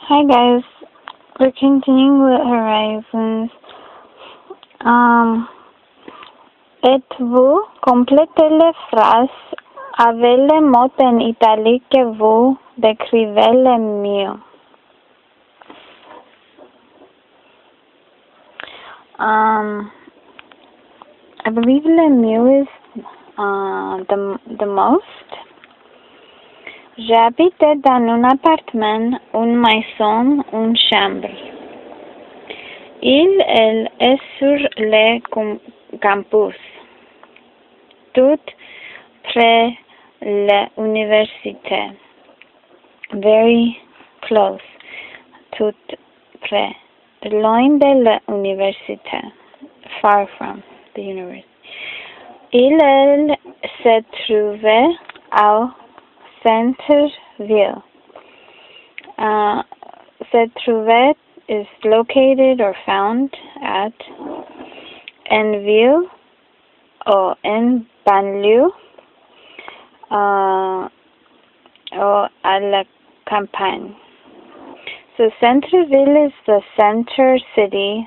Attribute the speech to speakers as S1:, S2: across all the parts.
S1: Hi guys, we're continuing with Horizons. Êtes-vous complétez les phrases avec les mots en italique que vous décrivez le mieux. I believe le mieux is the most. J'habite dans un appartement, une maison, une chambre. Elle est sur le campus, tout près de l'université. Very close, tout près, loin de l'université, far from the university. Elle se trouve au centre-ville. Se trouve is located or found at, en ville or en banlieue or à la campagne. So centre-ville is the center city,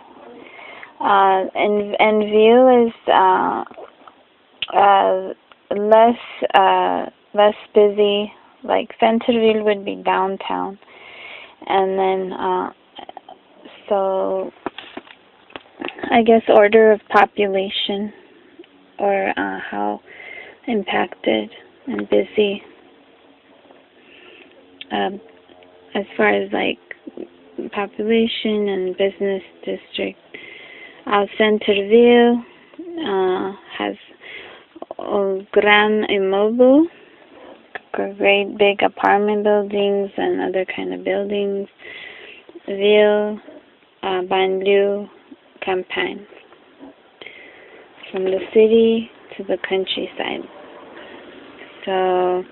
S1: and ville is less busy. Like centre-ville would be downtown, and then so I guess order of population or how impacted and busy as far as like population and business district. Centerville has a grand immobile, great big apartment buildings and other kind of buildings. Ville, banlieue, campagne. From the city to the countryside. So,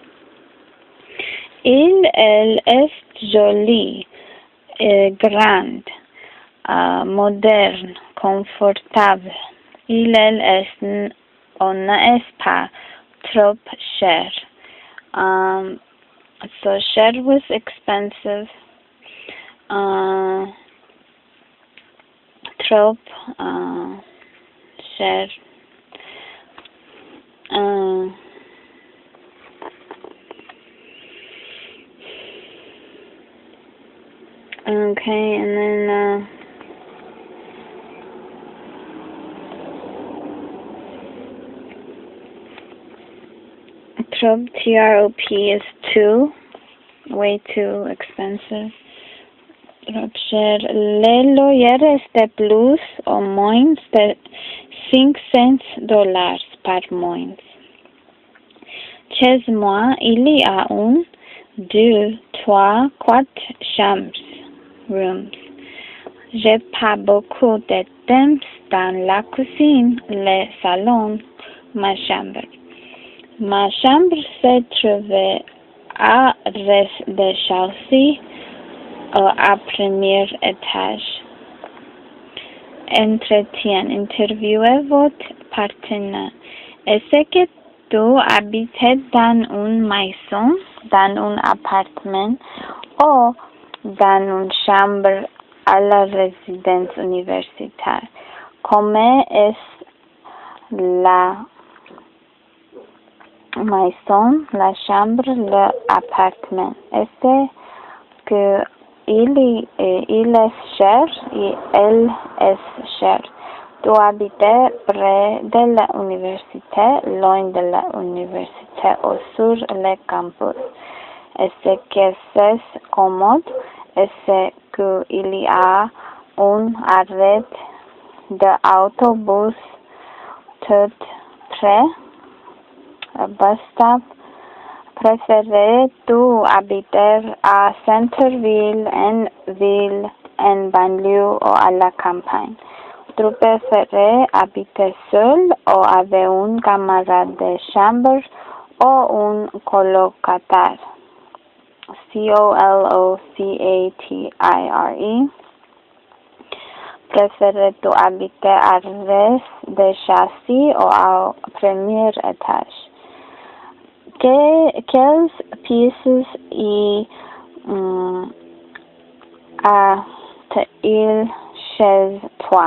S1: elle est jolie, grande, moderne, confortable. Elle est n'est pas trop cher. So cher was expensive. Trop cher. Okay, and then trop, T-R-O-P is too, way too expensive. Trop cher. Le loyer de plus ou moins de $500 par mois. Chez moi, il y a 1, 2, 3, 4 chambres, rooms. J'ai pas beaucoup de temps dans la cuisine, le salon, ma chambre. Ma chambre se trouve à rez-de-chaussée à premier étage. Entretien. Interviewez votre partenaire. Est-ce que tu habites dans une maison, dans un appartement ou dans une chambre à la résidence universitaire? Comment est la maison, la chambre, l'appartement? Est-ce que il est cher et elle est chère? Tu habites près de l'université, loin de l'université ou sur le campus. Est-ce que c'est commode? Est-ce qu'il y a un arrêt d'autobus tout près? Bus stop. Préfères-tu habiter à centre-ville, en ville, en banlieue ou à la campagne? Tu préfères habiter seul ou avec un camarade de chambre ou un colocataire? C-O-L-O-C-A-T-I-R-E. Préfères-tu habiter à rez-de-chaussée ou au premier étage? Quelles pièces y a-t-il chez toi?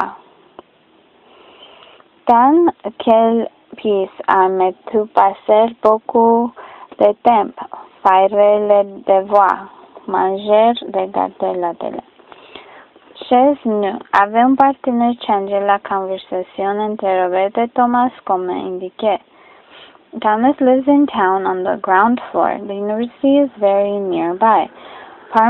S1: Dans quel pays aimes-tu passer beaucoup de temps? Faire les devoirs, manger, regarder la télé. Chez nous, avait un partenaire changé la conversation entre Robert et Thomas comme indiqué. Thomas lives in town on the ground floor. The university is very nearby. The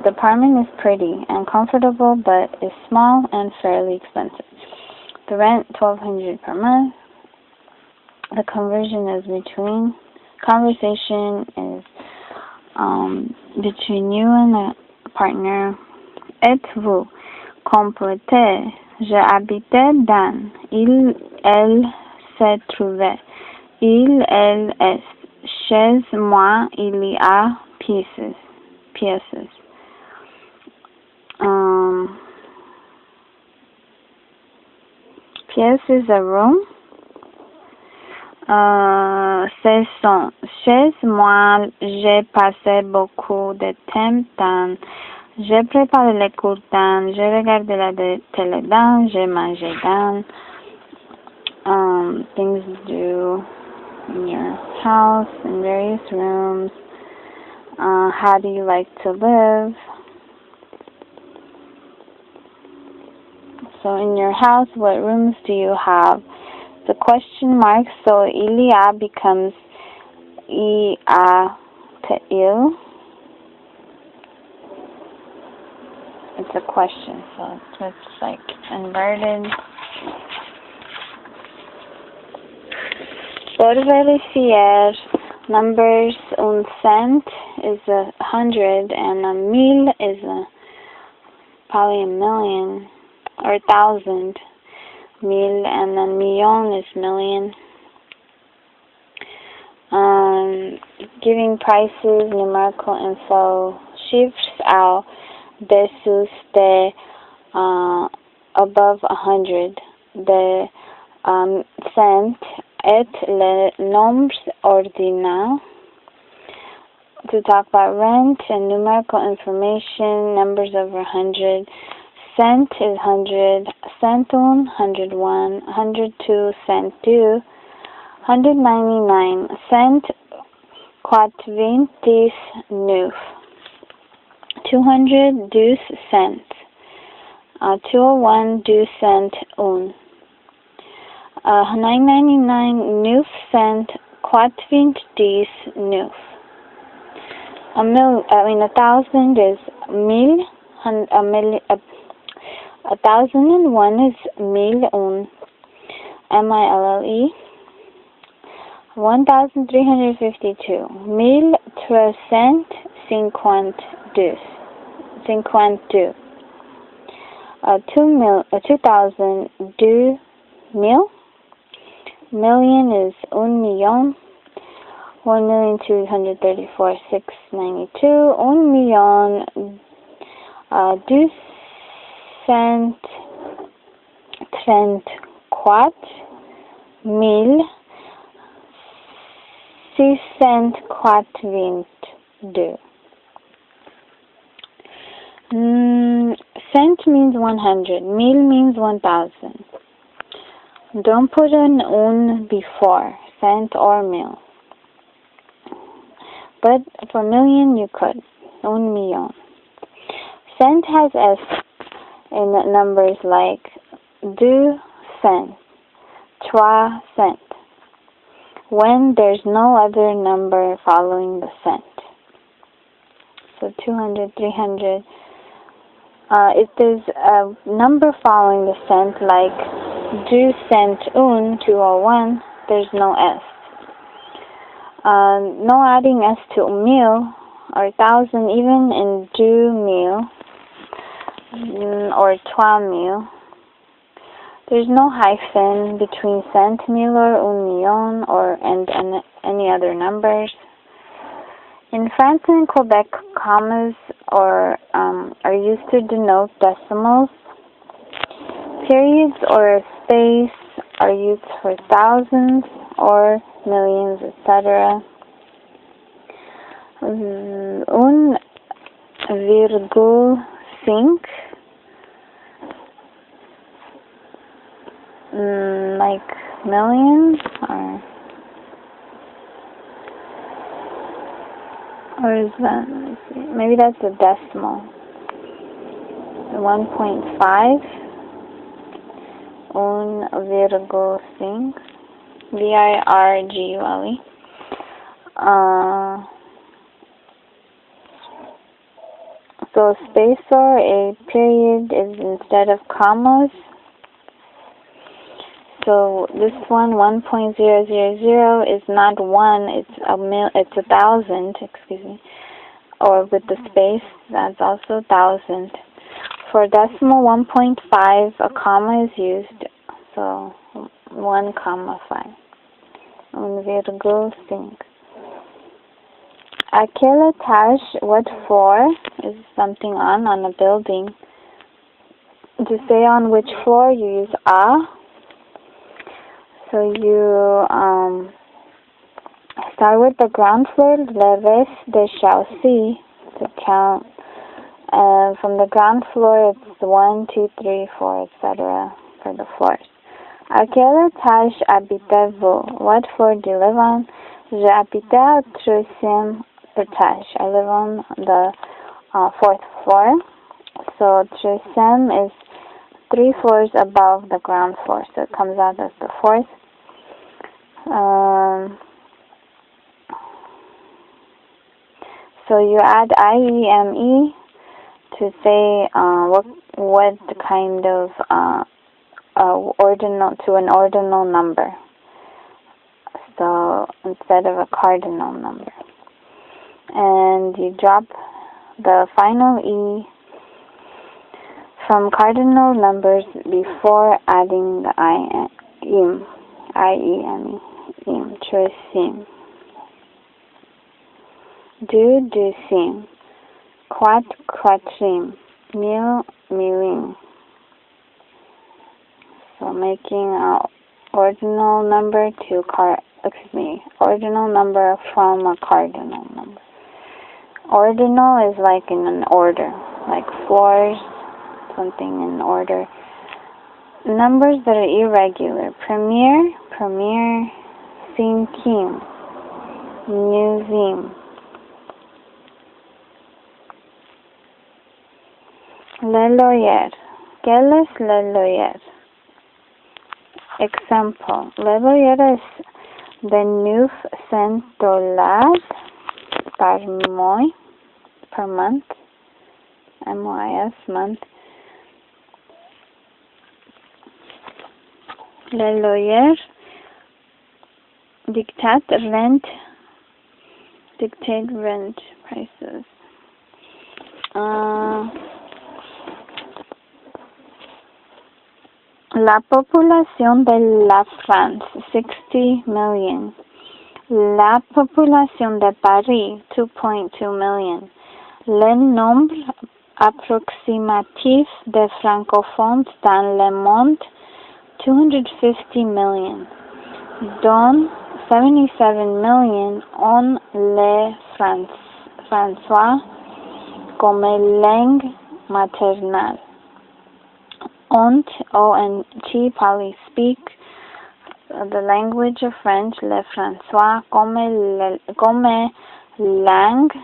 S1: apartment is pretty and comfortable, but is small and fairly expensive. The rent $1,200 per month. The conversation is between you and the partner. Êtes-vous complété? Je habitais dans. Elle se trouvait. Elle est. Chez moi, il y a pièces. Pièce is a room. Chez moi, j'ai passé beaucoup de temps dans. J'ai préparé les cours dans. J'ai regardé la télé dans. J'ai mangé dans. Things to do in your house, in various rooms. How do you like to live? So in your house, what rooms do you have? The question mark, so il y a becomes il. It's a question, so it's like inverted. Por verificar numbers, un cent is 100 and a mil is probably a million or 1,000. Mil and then millón is million. Giving prices, numerical info, chiffres ao dessus de above 100. The cent et les nombres ordinaux. To talk about rent and numerical information, numbers over 100. Cent is 100, centun, 101, 102, centu, 199, cent quatre-vingt-dix-neuf, 200, 12 cents, 201, 2 cent, un, 999, 9 cent, quatre-vingt-dix-neuf. 1,000 is mille, 1,001 is mille un, mille. 1,352, 1,352. 2,000, 2 mil. Million is un millón. 1,234,692. 1,000,000, 234,000. 642. Cent means 100. Mil means 1,000. Don't put an un before cent or mil. But for million you could. Un millón. Cent has S in numbers like 2 cents, 3 cents, when there's no other number following the cent. So 200, 300. If there's a number following the cent, like 2 cent un, 201, there's no S. No adding S to mil or 1,000, even in 2 mil or 3 mil. There's no hyphen between cent, mil, or un millón, and any other numbers. In France and Quebec, commas are used to denote decimals. Periods or space are used for thousands or millions, etc. Un 1,5 like million, or is that, let me see, maybe that's a decimal. 1.5, 1,5 VIRG valley. So space or a period is instead of commas. So this one, 1.000 is not 1, it's 1,000, excuse me. Or with the space, that's also 1,000. For decimal 1.5, a comma is used. So 1,5. 1,5. Aquele etage, what for, is something on a building. To say on which floor, you use a. So you start with the ground floor, le reste shall see, to count. From the ground floor, it's 1, 2, 3, 4, etc. for the floors. À quel étage habitez-vous? What floor do you live on? Je habite au 3e étage. I live on the 4th floor. So 3e is 3 floors above the ground floor, so it comes out as the 4th. So you add IEME to say what kind of ordinal to an ordinal number. So instead of a cardinal number, and you drop the final E from cardinal numbers before adding the IEM, troisième. Deux, deuxième. Quatre, quatrième. Mille, millième. So making an ordinal number ordinal number from a cardinal number. Ordinal is like in an order, like floors, something in order. Numbers that are irregular. Premier, cinquième, neuvième. Le loyer. Quel est le loyer? Example. Le loyer es de $900 per month, MYS, month. Le loyer dictate rent prices. La population de la France, 60 million. La population de Paris, 2.2 million. Le nombre approximatif de francophones dans le monde, 250 million. Dont 77 million ont le français comme langue maternelle. O-N-T, probably speak the language of French, le français, comme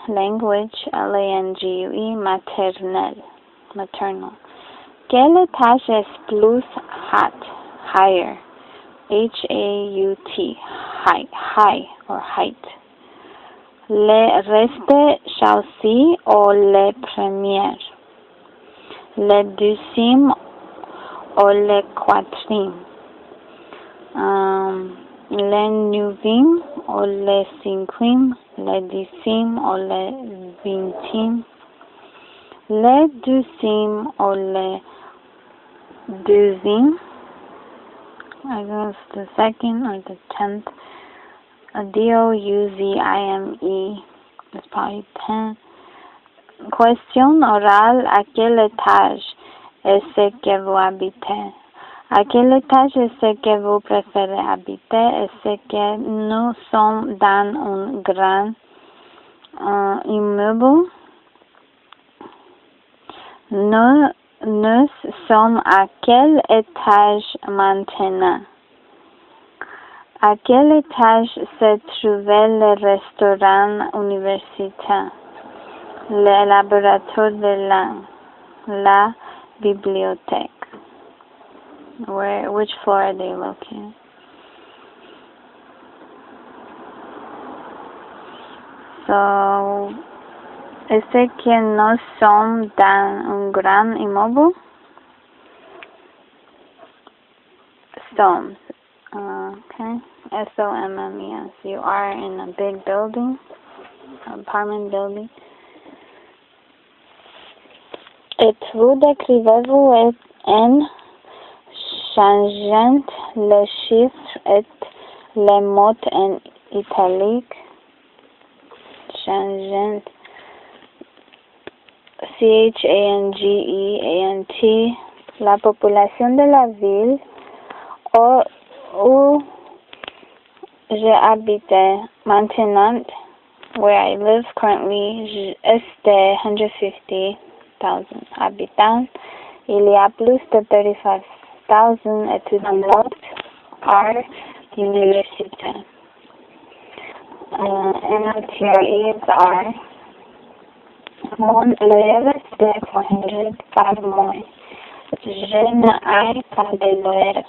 S1: language, L-A-N-G-U-E, maternal. Quel étage est plus higher? H-A-U-T, high or height. Le reste chaussée ou le premier? Le deuxième ou le quatrième? Le neuvième ou le cinquième? Le dixième ou le vingtième? Le deuxième ou le deuxième? I guess the second or the 10th. D-O-U-Z-I-M-E is probably 10. Question orale, à quel étage est-ce que vous habitez? À quel étage est-ce que vous préférez habiter? Est-ce que nous sommes dans un grand immeuble? Nous sommes à quel étage maintenant? À quel étage se trouvait le restaurant universitaire, le laboratoire de langue, la bibliothèque? Which floor are they located? So, est-ce que nous sommes dans un grand immeuble? Stones. Okay. SOMMES. You are in a big building, apartment building. Êtes-vous décrivez-vous en changeant les chiffres et les mots en italique? Changeant. CHANGEANT. La population de la ville où je habite maintenant, where I live currently, est de 150,000 habitants. Il y a plus de 35,000 étudiants à l'université. NLTREs are mon loyer de 400 par mois. Je n'ai pas de loyer.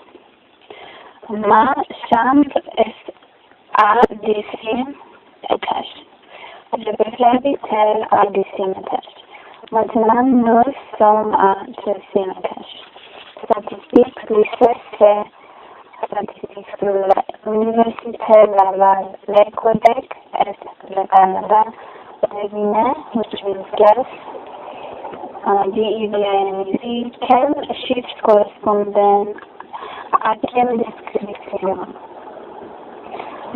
S1: Ma chambre est à 10e étage. Je préfère habiter à 10e étage. Maintenant, nous sommes à 13e étage. Statistiques, lycée, statistiques de l'université Laval, le Québec et le Canada, le Guinée, which means gas, DEVINEZ, quels chiffres correspondent à quelle description?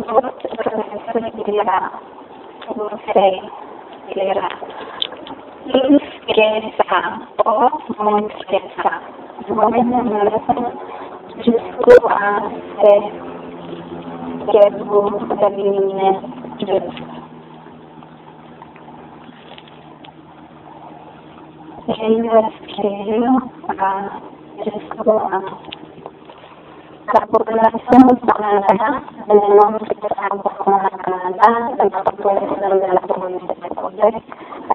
S1: Votre professeur dira, você dira, plus que ça, ou moins que ça. Moi, jusqu'à ce que vous devinez juste. La population du Canada, le nombre de francophones au Canada, la population de la communauté de Québec,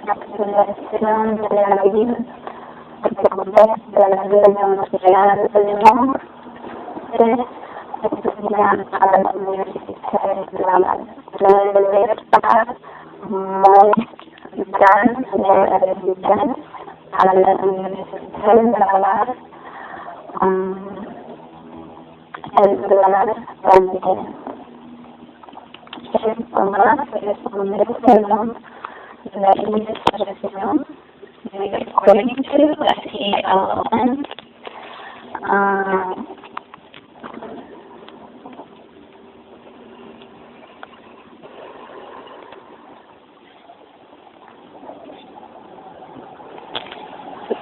S1: la population de la ville de Québec, de la ville de Montréal, le nombre d'étudiants à l'université de Laval, le par moins dans les résidents à l'université de Laval, el Laval también. Es como responder perdón la administración de colectivo así aún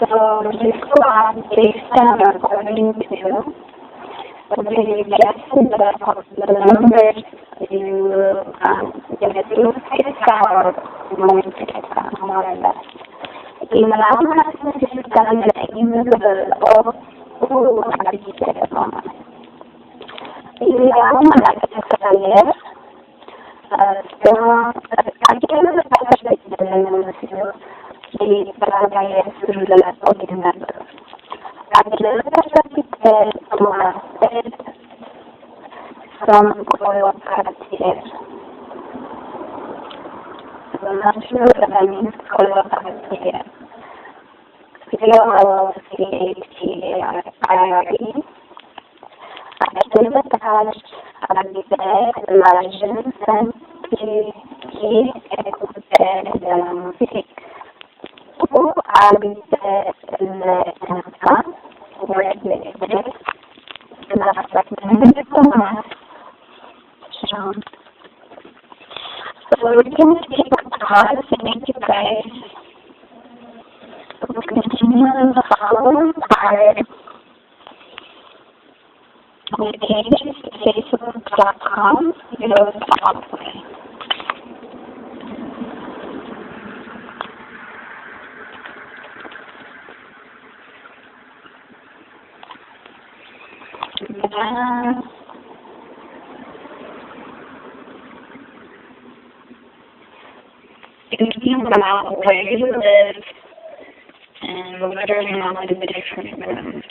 S1: so describe based on according to the numbers you get to or going to get more or less. Y me la vamos a necesitar en el email o aquí se toma. Y le vamos a la leer. Aquí tenemos las palabras de la negocio y para leer su relato. Aquí le voy a como hacer son como caracteres. Son más también como caracteres. Pero aquel detalle a la gente que écoute de la musique ou habite le enfant ou la pratique de commerce. So we're going to take a pause and thank you guys. We'll continue to follow our page, facebook.com, pathway. thinking about where you live and literally all of the different rooms.